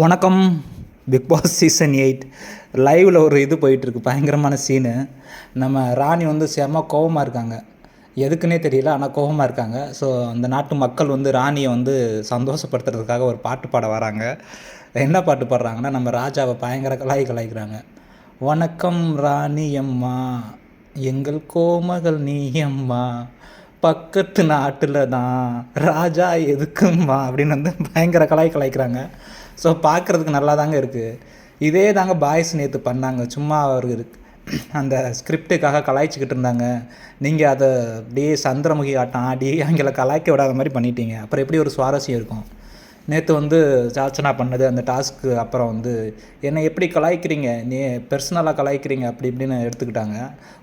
வணக்கம். Big Boss season 8 லைவில் ஒரு இது போயிட்டுருக்கு, பயங்கரமான சீனு. நம்ம ராணி வந்து செம்ம கோவமாக இருக்காங்க, எதுக்குன்னே தெரியல, ஆனால் கோவமாக இருக்காங்க. ஸோ அந்த நாட்டு மக்கள் வந்து ராணியை வந்து சந்தோஷப்படுத்துறதுக்காக ஒரு பாட்டு பாட வராங்க. என்ன பாட்டு பாடுறாங்கன்னா, நம்ம ராஜாவை பயங்கர கலாய்க்கிறாங்க. வணக்கம் ராணி அம்மா, எங்கள் கோமகள் நீ அம்மா, பக்கத்து நாட்டில் தான் ராஜா எதுக்கும்மா அப்படின்னு வந்து பயங்கர கலாய்க்கிறாங்க. ஸோ பார்க்குறதுக்கு நல்லா தாங்க இருக்குது. இதே தாங்க பாய்ஸ் நேற்று பண்ணாங்க. சும்மா அவர் அந்த ஸ்கிரிப்டுக்காக கலாய்ச்சிக்கிட்டு இருந்தாங்க. நீங்கள் அதை அப்படியே சந்திரமுகி ஆட்டம் ஆடி அவங்கள கலாய்க்க விடாத மாதிரி பண்ணிட்டீங்க. அப்புறம் எப்படி ஒரு சுவாரஸ்யம் இருக்கும்? நேற்று வந்து சாச்சனா பண்ணது அந்த டாஸ்க்கு அப்புறம் வந்து என்னை எப்படி கலாய்க்கிறீங்க, நீ பெர்சனலாக கலாய்க்கிறீங்க அப்படி இப்படின்னு எடுத்துக்கிட்டாங்க.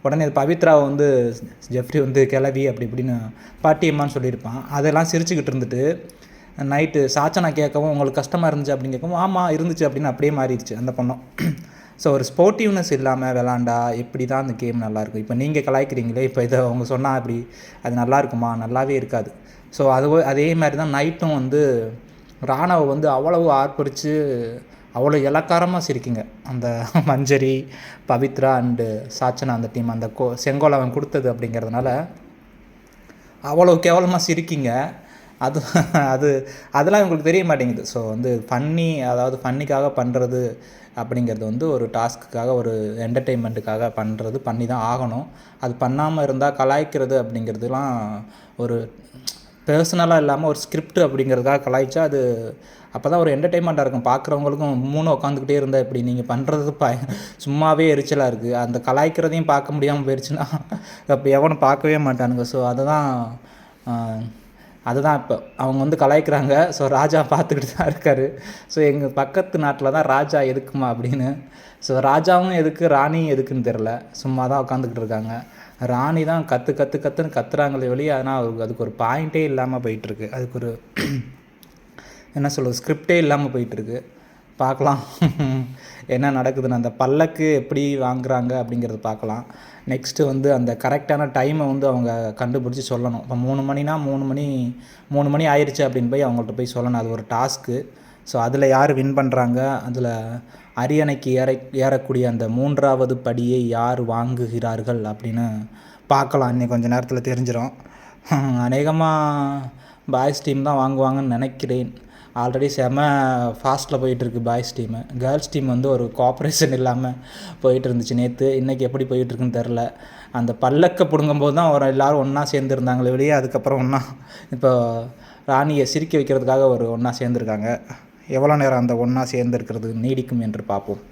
உடனே பவித்ராவை வந்து ஜெஃப்ரி வந்து கிளவி அப்படி இப்படின்னு பாட்டியம்மான்னு சொல்லியிருப்பான். அதெல்லாம் சிரிச்சுக்கிட்டு இருந்துட்டு நைட்டு சாச்சனா கேட்கவும் உங்களுக்கு கஷ்டமாக இருந்துச்சு அப்படின்னு கேட்கவும் ஆமாம் இருந்துச்சு அப்படின்னு அப்படியே மாறிடுச்சு அந்த பொண்ணும். ஸோ ஒரு ஸ்போர்ட்டிவ்னஸ் இல்லாமல் விளாண்டா எப்படி தான் அந்த கேம் நல்லாயிருக்கும்? இப்போ நீங்கள் கலாய்க்கிறீங்களே, இப்போ இதை அவங்க சொன்னால் அப்படி அது நல்லா இருக்குமா? நல்லாவே இருக்காது. ஸோ அதே மாதிரி தான் நைட்டும் வந்து ராணாவை வந்து அவ்வளவு ஆர்ப்பரித்து அவ்வளோ இலக்காரமாக சிரிக்குங்க. அந்த மஞ்சரி, பவித்ரா அண்டு சாச்சனா அந்த டீம் அந்த செங்கோல் அவன் கொடுத்தது அப்படிங்கிறதுனால அவ்வளோ கேவலமாக சிரிக்கிங்க. அதெல்லாம் இவங்களுக்கு தெரிய மாட்டேங்குது. ஸோ வந்து ஃபன்னிக்காக பண்ணுறது அப்படிங்கிறது வந்து ஒரு டாஸ்க்குக்காக ஒரு என்டர்டெயின்மெண்ட்டுக்காக பண்ணுறது பண்ணி தான் ஆகணும். அது பண்ணாமல் இருந்தால் கலாய்க்கிறது அப்படிங்கிறதுலாம் ஒரு பர்சனலாக இல்லாமல் ஒரு ஸ்கிரிப்ட் அப்படிங்கிறதுக்காக கலாய்ச்சா அது அப்போ தான் ஒரு என்டர்டெயின்மெண்ட்டாக இருக்கும். பார்க்குறவங்களுக்கும் உட்காந்துக்கிட்டே இருந்தால் இப்படி நீங்கள் பண்ணுறது சும்மாவே எரிச்சலாக இருக்குது. அந்த கலாய்க்கிறதையும் பார்க்க முடியாமல் போயிடுச்சுன்னா அப்போ எவனும் பார்க்கவே மாட்டானுங்க. ஸோ அதுதான் இப்போ அவங்க வந்து கலாய்க்கிறாங்க. ஸோ ராஜா பார்த்துக்கிட்டு தான் இருக்கார். ஸோ எங்கள் பக்கத்து நாட்டில் தான் ராஜா எதுக்குமா அப்படின்னு. ஸோ ராஜாவும் எதுக்கு, ராணியும் எதுக்குன்னு தெரில, சும்மா தான் உட்காந்துக்கிட்டு இருக்காங்க. ராணி தான் கத்துன்னு கத்துறாங்களே வெளியே. ஆனால் அதுக்கு ஒரு பாயிண்ட்டே இல்லாமல் போயிட்டுருக்கு. அதுக்கு ஒரு என்ன சொல்கிறது, ஸ்கிரிப்டே இல்லாமல் போயிட்டுருக்கு. பார்க்கலாம் என்ன நடக்குதுன்னு. அந்த பல்லக்கு எப்படி வாங்குறாங்க அப்படிங்கிறது பார்க்கலாம். நெக்ஸ்ட்டு வந்து அந்த கரெக்டான டைமை வந்து அவங்க கண்டுபிடிச்சி சொல்லணும். இப்போ 3 மணினா 3 மணி ஆயிடுச்சு அப்படின்னு போய் அவங்கள்ட்ட போய் சொல்லணும். அது ஒரு டாஸ்க்கு. ஸோ அதில் யார் வின் பண்ணுறாங்க, அதில் அரியணைக்கு ஏறக்கூடிய அந்த 3வது படியை யார் வாங்குகிறார்கள் அப்படின்னு பார்க்கலாம். இன்னைக்கு கொஞ்சம் நேரத்தில் தெரிஞ்சிடும். அநேகமாக பாய்ஸ் டீம் தான் வாங்குவாங்கன்னு நினைக்கிறேன். ஆல்ரெடி செம ஃபாஸ்ட்டில் போயிட்டுருக்கு பாய்ஸ் டீமு. கேர்ள்ஸ் டீம் வந்து ஒரு கோஆப்ரேஷன் இல்லாமல் போயிட்டு இருந்துச்சு நேற்று. இன்றைக்கி எப்படி போயிட்டுருக்குன்னு தெரில. அந்த பல்லக்கை பிடுங்கும்போது தான் எல்லோரும் ஒன்றா சேர்ந்துருந்தாங்களே வெளியே. அதுக்கப்புறம் இப்போ ராணியை சிரிக்க வைக்கிறதுக்காக ஒன்றா சேர்ந்துருக்காங்க. எவ்வளோ நேரம் அந்த ஒன்றா சேர்ந்துருக்கிறது நீடிக்கும் என்று பார்ப்போம்.